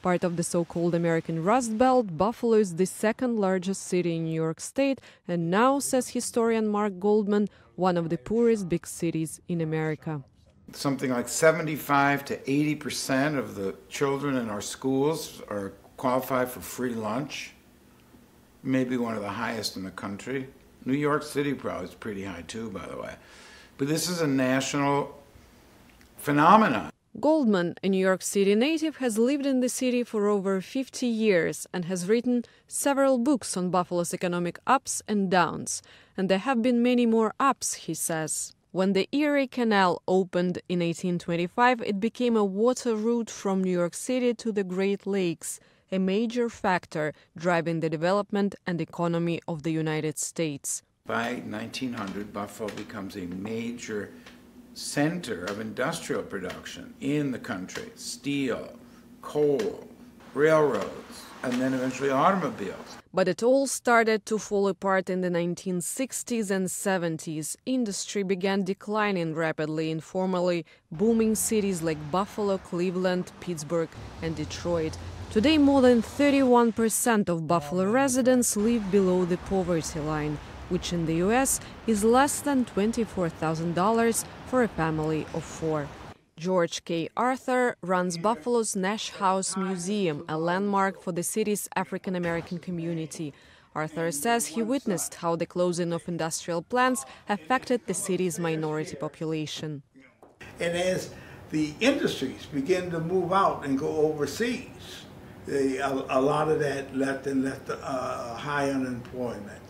Part of the so-called American Rust Belt, Buffalo is the second largest city in New York State and now, says historian Mark Goldman, one of the poorest big cities in America. Something like 75 to 80% of the children in our schools are qualified for free lunch, maybe one of the highest in the country. New York City probably is pretty high too, by the way. But this is a national phenomenon. Goldman, a New York City native, has lived in the city for over 50 years and has written several books on Buffalo's economic ups and downs. And there have been many more ups, he says. When the Erie Canal opened in 1825, it became a water route from New York City to the Great Lakes, a major factor driving the development and economy of the United States. By 1900, Buffalo becomes a major center of industrial production in the country. Steel, coal, railroads, and then eventually automobiles. But it all started to fall apart in the 1960s and 70s. Industry began declining rapidly in formerly booming cities like Buffalo, Cleveland, Pittsburgh, and Detroit. Today, more than 31% of Buffalo residents live below the poverty line, which in the U.S. is less than $24,000 for a family of 4. George K. Arthur runs Buffalo's Nash House Museum, a landmark for the city's African-American community. Arthur says he witnessed how the closing of industrial plants affected the city's minority population. And as the industries begin to move out and go overseas, a lot of that left high unemployment.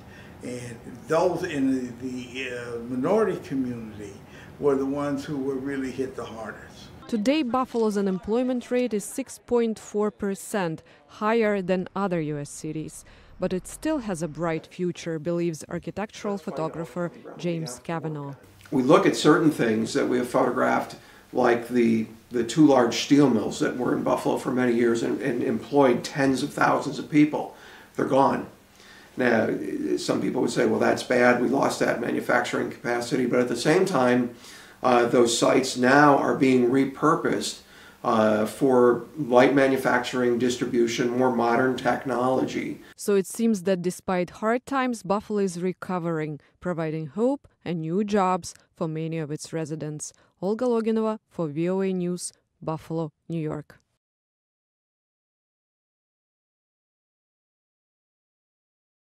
And those in the minority community were the ones who were really hit the hardest. Today, Buffalo's unemployment rate is 6.4%, higher than other U.S. cities. But it still has a bright future, believes architectural photographer James Cavanaugh. We look at certain things that we have photographed, like the 2 large steel mills that were in Buffalo for many years and employed tens of thousands of people. They're gone. Now, some people would say, well, that's bad, we lost that manufacturing capacity, but at the same time, those sites now are being repurposed for light manufacturing, distribution, more modern technology. So it seems that despite hard times, Buffalo is recovering, providing hope and new jobs for many of its residents. Olga Loginova for VOA News, Buffalo, New York.